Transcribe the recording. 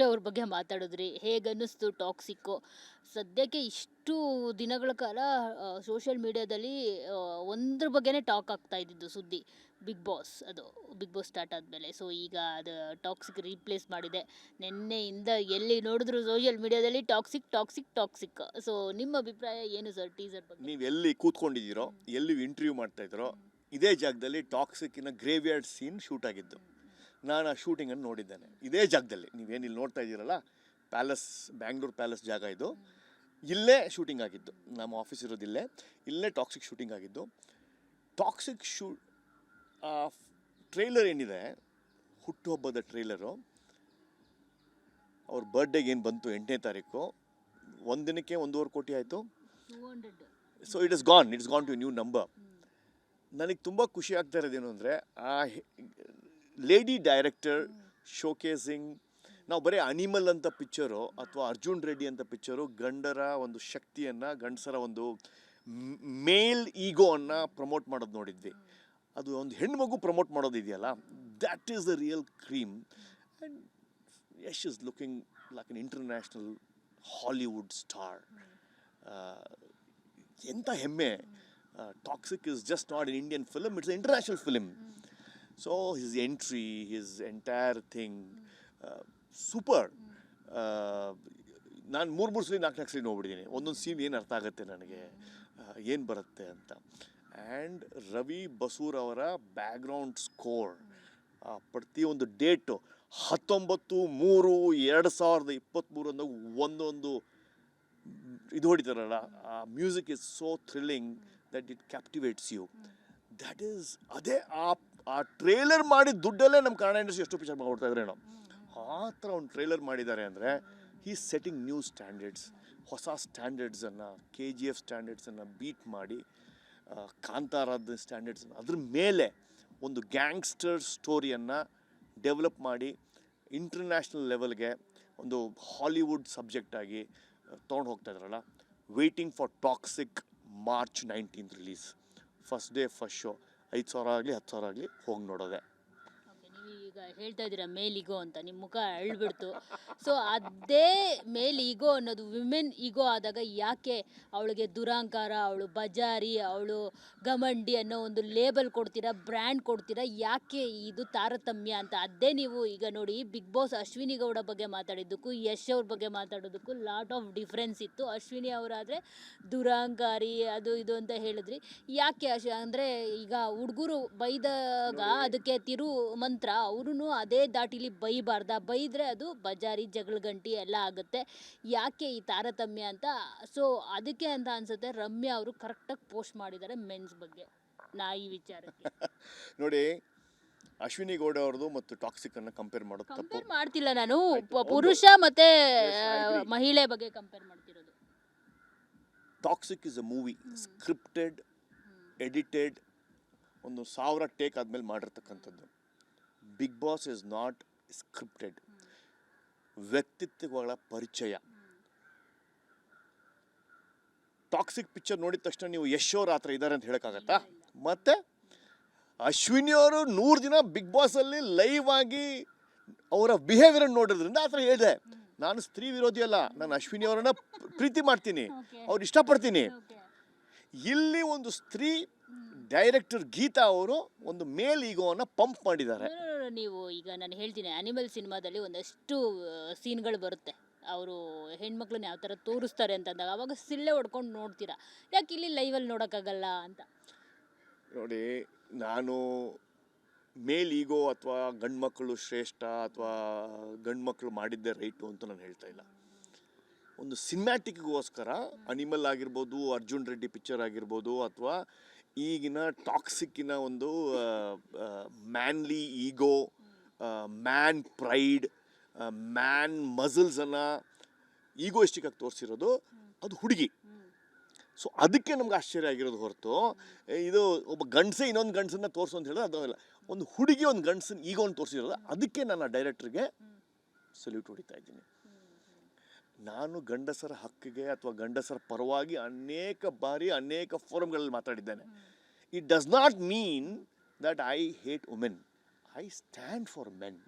ಅವ್ರ ಬಗ್ಗೆ ಮಾತಾಡಿದ್ರಿ. ಹೇಗನ್ನಿಸ್ತು ಟಾಕ್ಸಿಕ್ಕು? ಸದ್ಯಕ್ಕೆ ಇಷ್ಟು ದಿನಗಳ ಕಾಲ ಸೋಷಿಯಲ್ ಮೀಡಿಯಾದಲ್ಲಿ ಒಂದ್ರ ಬಗ್ಗೆನೇ ಟಾಕ್ ಆಗ್ತಾ ಇದ್ದಿದ್ದು ಸುದ್ದಿ. ಬಿಗ್ ಬಾಸ್ ಅದು. ಬಿಗ್ ಬಾಸ್ ಸ್ಟಾರ್ಟ್ ಆದಮೇಲೆ. ಸೊ ಈಗ ಅದು ಟಾಕ್ಸಿಕ್ ರೀಪ್ಲೇಸ್ ಮಾಡಿದೆ. ನಿನ್ನೆಯಿಂದ ಎಲ್ಲಿ ನೋಡಿದ್ರು ಸೋಷಿಯಲ್ ಮೀಡಿಯಾದಲ್ಲಿ ಟಾಕ್ಸಿಕ್, ಟಾಕ್ಸಿಕ್, ಟಾಕ್ಸಿಕ್. ಸೊ ನಿಮ್ಮ ಅಭಿಪ್ರಾಯ ಏನು ಸರ್ ಟೀಸರ್ ಬಗ್ಗೆ? ನೀವು ಎಲ್ಲಿ ಕೂತ್ಕೊಂಡಿದ್ದೀರೋ, ಎಲ್ಲಿ ಇಂಟರ್ವ್ಯೂ ಮಾಡ್ತಾ ಇದ್ದೀರೋ, ಇದೇ ಜಾಗದಲ್ಲಿ ಟಾಕ್ಸಿಕ್ಕಿನ ಗ್ರೇವ್ಯಾರ್ಡ್ ಸೀನ್ ಶೂಟ್ ಆಗಿದ್ದು. ನಾನು ಆ ಶೂಟಿಂಗನ್ನು ನೋಡಿದ್ದೇನೆ. ಇದೇ ಜಾಗದಲ್ಲಿ ನೀವೇನಿಲ್ಲಿ ನೋಡ್ತಾ ಇದ್ದೀರಲ್ಲ, ಪ್ಯಾಲೇಸ್, ಬ್ಯಾಂಗ್ಳೂರ್ ಪ್ಯಾಲೇಸ್ ಜಾಗ ಇದು. ಇಲ್ಲೇ ಶೂಟಿಂಗ್ ಆಗಿದ್ದು. ನಮ್ಮ ಆಫೀಸ್ ಇರೋದಿಲ್ಲೇ. ಇಲ್ಲೇ ಟಾಕ್ಸಿಕ್ ಶೂಟಿಂಗ್ ಆಗಿದ್ದು. ಟಾಕ್ಸಿಕ್ ಟ್ರೈಲರ್ ಏನಿದೆ, ಹುಟ್ಟುಹಬ್ಬದ ಟ್ರೈಲರು, ಅವ್ರ ಬರ್ಡೇಗೆ ಏನು ಬಂತು 8ನೇ ತಾರೀಕು, ಒಂದಿನಕ್ಕೆ 1.5 ಕೋಟಿ ಆಯಿತು. So it's gone to new number. ನನಗೆ ತುಂಬ ಖುಷಿ ಆಗ್ತಾ ಇರೋದೇನು ಅಂದರೆ, ಆ ಲೇಡಿ ಡೈರೆಕ್ಟರ್ ಶೋಕೇಸಿಂಗ್. ನಾವು ಬರೀ ಅನಿಮಲ್ ಅಂತ ಪಿಕ್ಚರು ಅಥವಾ ಅರ್ಜುನ್ ರೆಡ್ಡಿ ಅಂತ ಪಿಕ್ಚರು ಗಂಡರ ಒಂದು ಶಕ್ತಿಯನ್ನು, ಗಂಡಸರ ಒಂದು ಮೇಲ್ ಈಗೋವನ್ನು ಪ್ರಮೋಟ್ ಮಾಡೋದು ನೋಡಿದ್ವಿ. ಅದು ಒಂದು ಹೆಣ್ಮಗು ಪ್ರಮೋಟ್ ಮಾಡೋದಿದೆಯಲ್ಲ, that is the real cream. And Yash is looking like an international Hollywood star. ಎಂಥ ಹೆಮ್ಮೆ. Toxic is just not an Indian film, it's an international film. So his entry, his entire thing, super. ನಾನು 3 ಸಲ 4 ಸಲ ನೋಡ್ಬಿಟ್ಟಿದ್ದೀನಿ. ಒಂದೊಂದು scene ಏನು ಅರ್ಥ ಆಗುತ್ತೆ ನನಗೆ, ಏನು ಬರುತ್ತೆ ಅಂತ. ಆ್ಯಂಡ್ ರವಿ ಬಸೂರ್ ಅವರ ಬ್ಯಾಕ್ಗ್ರೌಂಡ್ ಸ್ಕೋರ್, ಪ್ರತಿಯೊಂದು ಡೇಟು 19/3/2023 ಅಂದಾಗ ಒಂದೊಂದು ಇದು ಹೊಡಿತಾರಲ್ಲ, ಆ music is so thrilling that it captivates you. That is ಅದೇ ಆ ಟ್ರೇಲರ್ ಮಾಡಿದ ದುಡ್ಡಲ್ಲೇ ನಮ್ಮ ಕನ್ನಡ ಇಂಡಸ್ಟ್ರಿ ಎಷ್ಟು ಪಿಕ್ಚರ್ ಮಾಡ್ತಾ ಇದ್ರೇನೋ ಆ ಥರ ಒಂದು ಟ್ರೇಲರ್ ಮಾಡಿದ್ದಾರೆ ಅಂದರೆ, ಹೀ ಸೆಟ್ಟಿಂಗ್ ನ್ಯೂ ಸ್ಟ್ಯಾಂಡರ್ಡ್ಸ್. ಹೊಸ ಸ್ಟ್ಯಾಂಡರ್ಡ್ಸನ್ನು, KGF ಸ್ಟ್ಯಾಂಡರ್ಡ್ಸನ್ನು ಬೀಟ್ ಮಾಡಿ, ಕಾಂತಾರಾದ ಸ್ಟ್ಯಾಂಡರ್ಡ್ಸನ್ನು ಅದ್ರ ಮೇಲೆ ಒಂದು ಗ್ಯಾಂಗ್ಸ್ಟರ್ ಸ್ಟೋರಿಯನ್ನು ಡೆವಲಪ್ ಮಾಡಿ ಇಂಟರ್ನ್ಯಾಷನಲ್ ಲೆವೆಲ್ಗೆ ಒಂದು ಹಾಲಿವುಡ್ ಸಬ್ಜೆಕ್ಟಾಗಿ ತೊಗೊಂಡು ಹೋಗ್ತಾ ಇದ್ರಲ್ಲ. Waiting for toxic, March 19th release. First day first show. 5,000 ಆಗಲಿ 10,000 ಆಗಲಿ ಹೋಗಿ ನೋಡೋದೆ. ಈಗ ಹೇಳ್ತಾ ಇದ್ದೀರಾ ಮೇಲ್ ಈಗೋ ಅಂತ, ನಿಮ್ಮ ಮುಖ ಅಳ್ಬಿಡ್ತು. ಸೊ ಅದೇ ಮೇಲ್ ಈಗೋ ಅನ್ನೋದು ವಿಮೆನ್ ಈಗೋ ಆದಾಗ ಯಾಕೆ ಅವಳಿಗೆ ದುರಾಂಕಾರ, ಅವಳು ಬಜಾರಿ, ಅವಳು ಗಮಂಡಿ ಅನ್ನೋ ಒಂದು ಲೇಬಲ್ ಕೊಡ್ತೀರಾ, ಬ್ರ್ಯಾಂಡ್ ಕೊಡ್ತೀರಾ? ಯಾಕೆ ಇದು ತಾರತಮ್ಯ ಅಂತ? ಅದೇ ನೀವು ಈಗ ನೋಡಿ, ಬಿಗ್ ಬಾಸ್ ಅಶ್ವಿನಿ ಗೌಡ ಬಗ್ಗೆ ಮಾತಾಡಿದ್ದಕ್ಕೂ ಯಶ್ ಅವ್ರ ಬಗ್ಗೆ ಮಾತಾಡೋದಕ್ಕೂ ಲಾಟ್ ಆಫ್ ಡಿಫ್ರೆನ್ಸ್ ಇತ್ತು. ಅಶ್ವಿನಿ ಅವರಾದರೆ ದುರಾಂಕಾರಿ ಅದು ಇದು ಅಂತ ಹೇಳಿದ್ರಿ. ಯಾಕೆ ಅಂದರೆ ಈಗ ಹುಡುಗರು ಬೈದಾಗ ಅದಕ್ಕೆ ತಿರು ಮಂತ್ರ, ಅವರು ಅದೇ ದಾಟಿಲಿ ಬೈಬಾರ್ದ? ಬೈದ್ರೆ ಅದು ಬಜಾರಿ, ಜಗಳಗಂಟಿ ಎಲ್ಲ ಆಗುತ್ತೆ. ಯಾಕೆ ಈ ತಾರತಮ್ಯ ಅಂತ? ಸೊ ಅದಕ್ಕೆ ಅಂತ ಅನ್ಸುತ್ತೆ ರಮ್ಯಾ ಅವರು ಕರೆಕ್ಟಾಗಿ ಪೋಸ್ಟ್ ಮಾಡಿದ್ದಾರೆ ಮೆನ್ಸ್ ಬಗ್ಗೆ ಈ ವಿಚಾರಕ್ಕೆ. ನೋಡಿ, ಅಶ್ವಿನಿ ಗೌಡ ಅವ್ರದ್ದು ಮತ್ತು ಟಾಕ್ಸಿಕ್ ಅನ್ನ ಕಂಪೇರ್ ಮಾಡೋದು ತಪ್ಪು. ಕಂಪೇರ್ ಮಾಡ್ತಿಲ್ಲ ನಾನು, ಪುರುಷ ಮತ್ತೆ ಮಹಿಳೆ ಬಗ್ಗೆ ಕಂಪೇರ್ ಮಾಡ್ತಿರೋದು. Toxic is a movie, scripted, edited, 1,000 take ಆದ್ಮೇಲೆ ಮಾಡಿರ್ತಕ್ಕಂಥದ್ದು. Big boss is not scripted. ವ್ಯಕ್ತಿತ್ವಗಳ ಪರಿಚಯ. ಟಾಕ್ಸಿಕ್ ಪಿಕ್ಚರ್ ನೋಡಿದ ತಕ್ಷಣ ನೀವು ಯಶ್ ಅವ್ರ ಆ ಥರ ಇದ್ದಾರೆ ಅಂತ ಹೇಳೋಕ್ಕಾಗತ್ತಾ? ಮತ್ತೆ ಅಶ್ವಿನಿ ಅವರು 100 ದಿನ ಬಿಗ್ ಬಾಸಲ್ಲಿ ಲೈವ್ ಆಗಿ ಅವರ ಬಿಹೇವಿಯರ್ ನೋಡೋದ್ರಿಂದ ಆ ಥರ ಹೇಳಿದೆ. ನಾನು ಸ್ತ್ರೀ ವಿರೋಧಿ ಅಲ್ಲ, ನಾನು ಅಶ್ವಿನಿ ಅವರನ್ನ ಪ್ರೀತಿ ಮಾಡ್ತೀನಿ, ಅವ್ರು ಇಷ್ಟಪಡ್ತೀನಿ. ಇಲ್ಲಿ ಒಂದು ಸ್ತ್ರೀ ಡೈರೆಕ್ಟರ್ ಗೀತಾ ಅವರು ಒಂದು ಮೇಲ್ ಈಗೋವನ್ನು ಪಂಪ್ ಮಾಡಿದ್ದಾರೆ. ನೀವು ಈಗ ನಾನು ಹೇಳ್ತೀನಿ, ಅನಿಮಲ್ ಸಿನಿಮಾದಲ್ಲಿ ಒಂದಷ್ಟು ಸೀನ್ಗಳು ಬರುತ್ತೆ, ಅವರು ಹೆಣ್ಮಕ್ಳನ್ನ ಯಾವ ಥರ ತೋರಿಸ್ತಾರೆ ಅಂತಂದಾಗ ಅವಾಗ ಸಿಳ್ಳೆ ಹೊಡ್ಕೊಂಡು ನೋಡ್ತೀರಾ. ಯಾಕೆ ಇಲ್ಲಿ ಲೈವಲ್ಲಿ ನೋಡೋಕ್ಕಾಗಲ್ಲ ಅಂತ? ನೋಡಿ, ನಾನು ಮೇಲ್ ಈಗೋ ಅಥವಾ ಗಂಡು ಮಕ್ಕಳು ಶ್ರೇಷ್ಠ ಅಥವಾ ಗಂಡು ಮಕ್ಕಳು ಮಾಡಿದ್ದೇ ರೈಟು ಅಂತ ನಾನು ಹೇಳ್ತಾ ಇಲ್ಲ. ಒಂದು ಸಿನಿಮ್ಯಾಟಿಕ್ಗೋಸ್ಕರ ಅನಿಮಲ್ ಆಗಿರ್ಬೋದು, ಅರ್ಜುನ್ ರೆಡ್ಡಿ ಪಿಕ್ಚರ್ ಆಗಿರ್ಬೋದು, ಅಥವಾ ಈಗಿನ ಟಾಕ್ಸಿಕ್ಕಿನ ಒಂದು ಮ್ಯಾನ್ಲಿ ಈಗೋ, ಮ್ಯಾನ್ ಪ್ರೈಡ್, ಮ್ಯಾನ್ ಮಸಲ್ಸನ್ನು ಈಗೋಯಿಸ್ಟಿಕ್ಕಾಗಿ ತೋರಿಸಿರೋದು ಅದು ಹುಡುಗಿ. ಸೊ ಅದಕ್ಕೆ ನಮ್ಗೆ ಆಶ್ಚರ್ಯ ಆಗಿರೋದು ಹೊರತು ಇದು ಒಬ್ಬ ಗಂಡಸೇ ಇನ್ನೊಂದು ಗಂಡಸನ್ನ ತೋರಿಸು ಅಂತ ಹೇಳೋದು ಅದಲ್ಲ. ಒಂದು ಹುಡುಗಿ ಒಂದು ಗಂಡಸನ್ನ ಈಗೋன்னு ತೋರಿಸಿರೋದು, ಅದಕ್ಕೆ ನಾನು ಆ ಡೈರೆಕ್ಟ್ರಿಗೆ ಸಲ್ಯೂಟ್ ಹೊಡಿತಾ ಇದ್ದೀನಿ. ನಾನು ಗಂಡಸರ ಹಕ್ಕಿಗೆ ಅಥವಾ ಗಂಡಸರ ಪರವಾಗಿ ಅನೇಕ ಬಾರಿ ಅನೇಕ ಫೋರಮ್ಗಳಲ್ಲಿ ಮಾತಾಡಿದ್ದೇನೆ. It does not mean that I hate women. I stand for men.